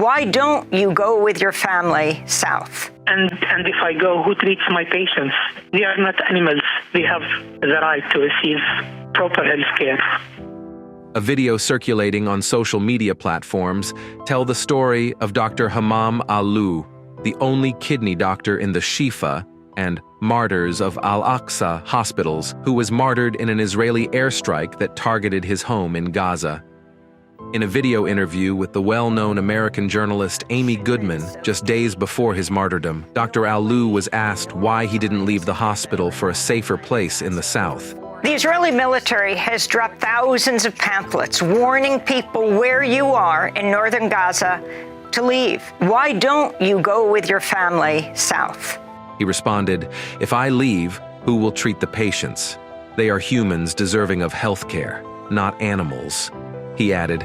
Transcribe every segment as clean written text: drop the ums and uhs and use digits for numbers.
Why don't you go with your family south? And if I go, who treats my patients? They are not animals. They have the right to receive proper health care. A video circulating on social media platforms tell the story of Dr. Hammam Al-Lulu, the only kidney doctor in the Shifa and Martyrs of Al-Aqsa hospitals, who was martyred in an Israeli airstrike that targeted his home in Gaza. In a video interview with the well-known American journalist Amy Goodman just days before his martyrdom, Dr. Al-Lulu was asked why he didn't leave the hospital for a safer place in the south. The Israeli military has dropped thousands of pamphlets warning people where you are in northern Gaza to leave. Why don't you go with your family south? He responded, "If I leave, who will treat the patients? They are humans deserving of health care, not animals." He added,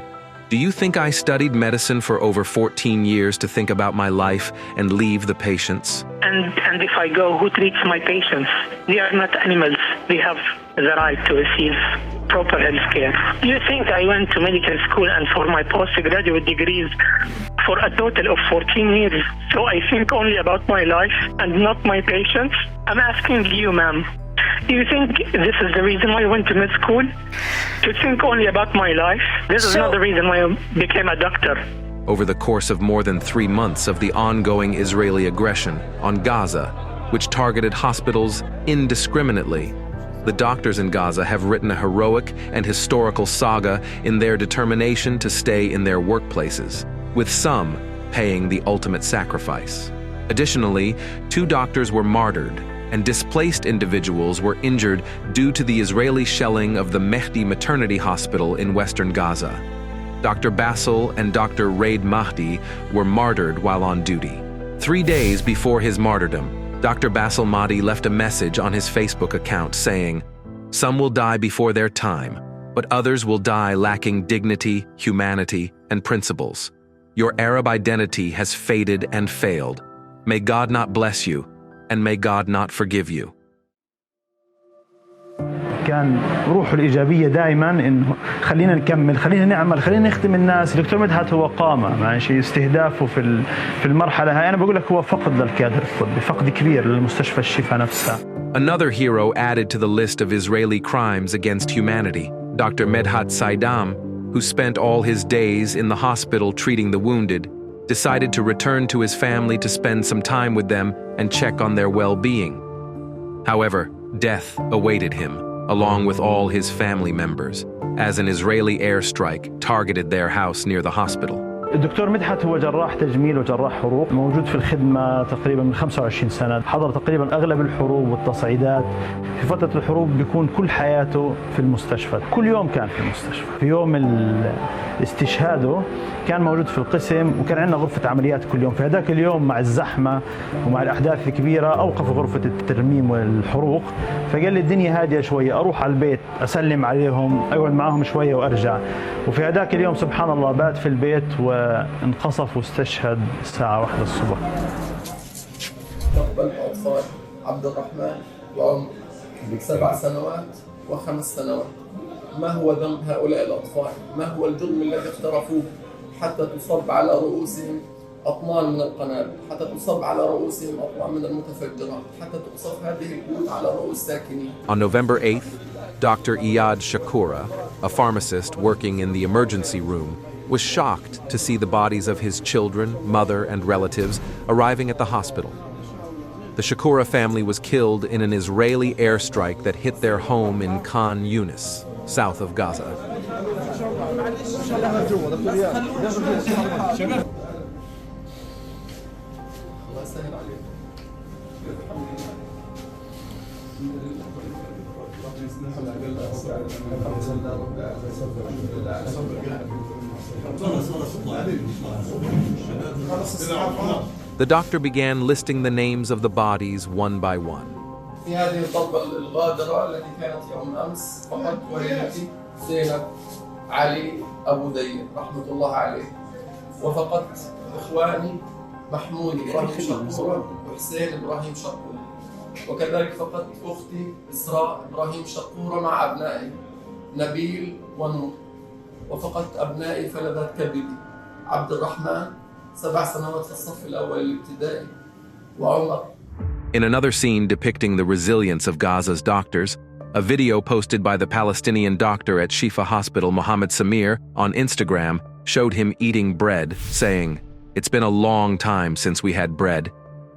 "Do you think I studied medicine for over 14 years to think about my life and leave the patients?" And if I go, who treats my patients? They are not animals. They have the right to receive proper health care. You think I went to medical school and for my postgraduate degrees for a total of 14 years, so I think only about my life and not my patients? I'm asking you, ma'am, do you think this is the reason why I went to med school? To think only about my life? This is not the reason why I became a doctor. Over the course of more than 3 months of the ongoing Israeli aggression on Gaza, which targeted hospitals indiscriminately, the doctors in Gaza have written a heroic and historical saga in their determination to stay in their workplaces, with some paying the ultimate sacrifice. Additionally, 2 doctors were martyred, and displaced individuals were injured due to the Israeli shelling of the Mahdi maternity hospital in western Gaza. Dr. Basel and Dr. Mahdi were martyred while on duty. 3 days before his martyrdom, Dr. Basel Mahdi left a message on his Facebook account saying, "Some will die before their time, but others will die lacking dignity, humanity, and principles. Your Arab identity has faded and failed. May God not bless you, and may God not forgive you." كان روحه الإيجابية دائما إنه خلينا نكمل، خلينا نعمل، خلينا نخدم الناس. دكتور مدحت هو قامة، ماشي استهدافه في المرحلة هاي. أنا بقول لك هو فقد للكادر الطبي، فقد كبير للمستشفى الشفا نفسها. Another hero added to the list of Israeli crimes against humanity, Dr. Medhat Saidam, who spent all his days in the hospital treating the wounded, decided to return to his family to spend some time with them and check on their well-being. However, death awaited him, along with all his family members, as an Israeli airstrike targeted their house near the hospital. الدكتور مدحت هو جراح تجميل وجراح حروق، موجود في الخدمة تقريبا من 25 سنة، حضر تقريبا أغلب الحروب والتصعيدات. في فترة الحروب بيكون كل حياته في المستشفى، كل يوم كان في المستشفى. في يوم استشهاده كان موجود في القسم، وكان عندنا غرفة عمليات كل يوم. في هذاك اليوم مع الزحمة ومع الأحداث الكبيرة أوقف غرفة الترميم والحروق، فقال لي الدنيا هادية شوية، أروح على البيت أسلم عليهم، أقعد معهم شوية وأرجع. وفي هذاك اليوم سبحان الله بات في البيت وانقصف واستشهد الساعة 1 الصبح. مستقبل أطفال عبد الرحمن وعمر 7 سنوات و5 سنوات. ما هو ذنب هؤلاء الأطفال؟ ما هو الجرم الذي اقترفوه حتى تصب على رؤوسهم أطنان من القنابل، حتى تصب على رؤوسهم أطنان من المتفجرات، حتى تقصف هذه البيوت على رؤوس ساكنين. On November 8th, Dr. Iyad Shaqura, a pharmacist working in the emergency room, was shocked to see the bodies of his children, mother, and relatives arriving at the hospital. The Shaqura family was killed in an Israeli airstrike that hit their home in Khan Yunis, south of Gaza. The doctor began listing the names of the bodies one by one. في هذه الضربة الغادرة التي كانت يوم أمس فقدت والدتي زينب علي أبو دير رحمة الله عليه، وفقدت إخواني محمود إبراهيم شقورة وحسين إبراهيم شقورة، وكذلك فقدت أختي إسراء إبراهيم شقورة مع أبنائي نبيل ونور، وفقدت أبنائي فلذات كبدي عبد الرحمن 7 سنوات في الصف الأول الابتدائي وعمر. In another scene depicting the resilience of Gaza's doctors, a video posted by the Palestinian doctor at Shifa Hospital Mohamed on Instagram showed him eating bread, saying, "It's been a long time since we had bread.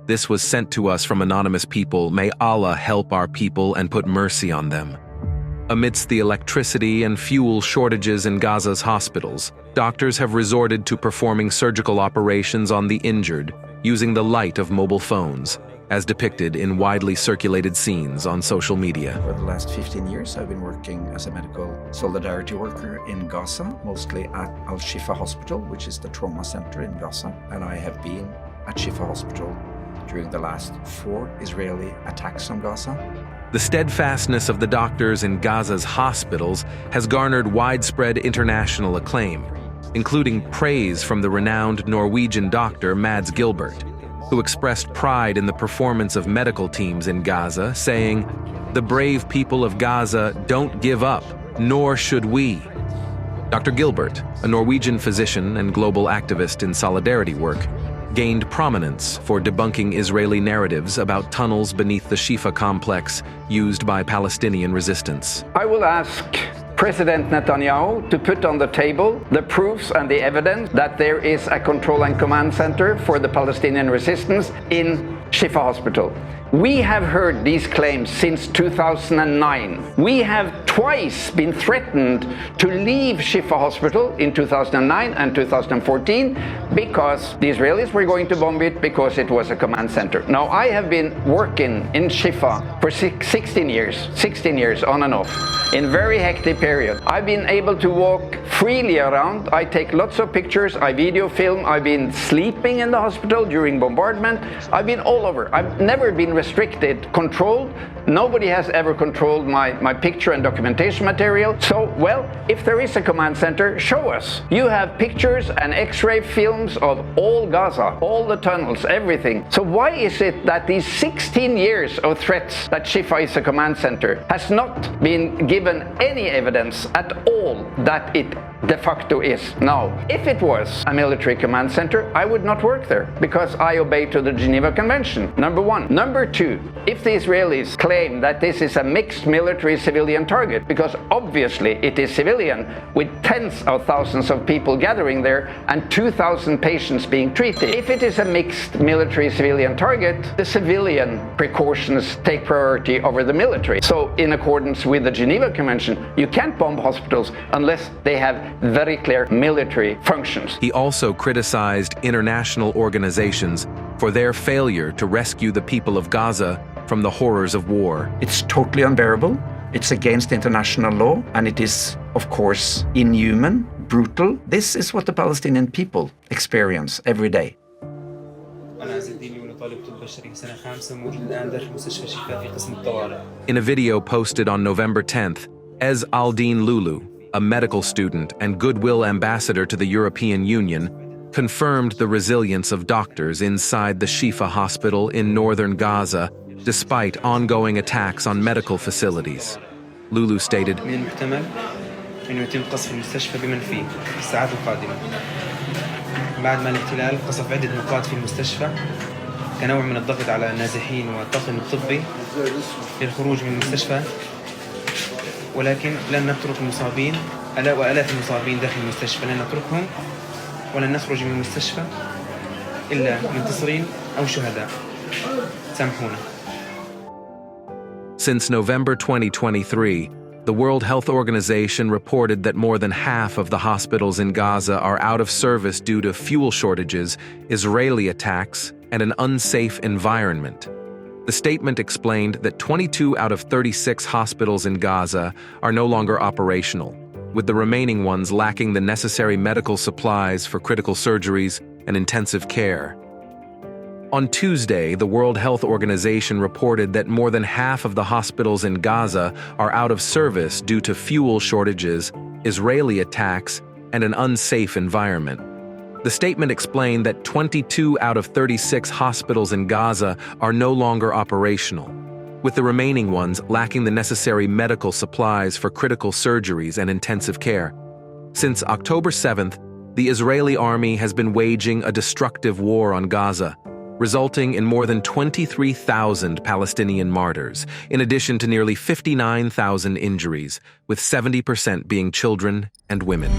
This was sent to us from anonymous people. May Allah help our people and put mercy on them." Amidst the electricity and fuel shortages in Gaza's hospitals, doctors have resorted to performing surgical operations on the injured using the light of mobile phones, as depicted in widely circulated scenes on social media. For the last 15 years, I've been working as a medical solidarity worker in Gaza, mostly at Al-Shifa Hospital, which is the trauma center in Gaza. And I have been at Shifa Hospital during the last 4 Israeli attacks on Gaza. The steadfastness of the doctors in Gaza's hospitals has garnered widespread international acclaim, including praise from the renowned Norwegian doctor Mads Gilbert, who expressed pride in the performance of medical teams in Gaza, saying, "The brave people of Gaza don't give up, nor should we." Dr. Gilbert, a Norwegian physician and global activist in solidarity work, gained prominence for debunking Israeli narratives about tunnels beneath the Shifa complex used by Palestinian resistance. I will ask President Netanyahu to put on the table the proofs and the evidence that there is a control and command center for the Palestinian resistance in Shifa Hospital. We have heard these claims since 2009. We have twice been threatened to leave Shifa Hospital in 2009 and 2014 because the Israelis were going to bomb it because it was a command center. Now, I have been working in Shifa for 16 years on and off, in very hectic period. I've been able to walk freely around. I take lots of pictures, I video film, I've been sleeping in the hospital during bombardment. I've been all over. I've never been restricted, controlled. Nobody has ever controlled my picture and documentation material. So, well, if there is a command center, show us. You have pictures and x-ray films of all Gaza, all the tunnels, everything. So why is it that these 16 years of threats that Shifa is a command center has not been given any evidence at all that it de facto is? Now, if it was a military command center, I would not work there because I obey to the Geneva Convention, number one. Number two, if the Israelis claim that this is a mixed military-civilian target, because obviously it is civilian, with tens of thousands of people gathering there and 2,000 patients being treated. If it is a mixed military-civilian target, the civilian precautions take priority over the military. So, in accordance with the Geneva Convention, you can't bomb hospitals unless they have very clear military functions. He also criticized international organizations for their failure to rescue the people of Gaza from the horrors of war. It's totally unbearable. It's against international law, and it is, of course, inhuman, brutal. This is what the Palestinian people experience every day. In a video posted on November 10th, Ez Al-Din Lulu, a medical student and goodwill ambassador to the European Union, confirmed the resilience of doctors inside the Shifa hospital in northern Gaza despite ongoing attacks on medical facilities. Lulu stated, من المحتمل أنه يتم قصف المستشفى بمنفي في الساعات القادمة. بعد ما الاحتلال قصف عدة نقاط في المستشفى كنوع من الضغط على النازحين والطاقم الطبي للخروج من المستشفى، ولكن لن نترك المصابين وآلاف المصابين داخل المستشفى، لن نتركهم ولن نخرج من المستشفى إلا منتصرين أو شهداء. سامحونا. Since November 2023, the World Health Organization reported that more than half of the hospitals in Gaza are out of service due to fuel shortages, Israeli attacks, and an unsafe environment. The statement explained that 22 out of 36 hospitals in Gaza are no longer operational, with the remaining ones lacking the necessary medical supplies for critical surgeries and intensive care. On Tuesday, the World Health Organization reported that more than half of the hospitals in Gaza are out of service due to fuel shortages, Israeli attacks, and an unsafe environment. The statement explained that 22 out of 36 hospitals in Gaza are no longer operational, with the remaining ones lacking the necessary medical supplies for critical surgeries and intensive care. Since October 7th, the Israeli army has been waging a destructive war on Gaza, resulting in more than 23,000 Palestinian martyrs, in addition to nearly 59,000 injuries, with 70% being children and women.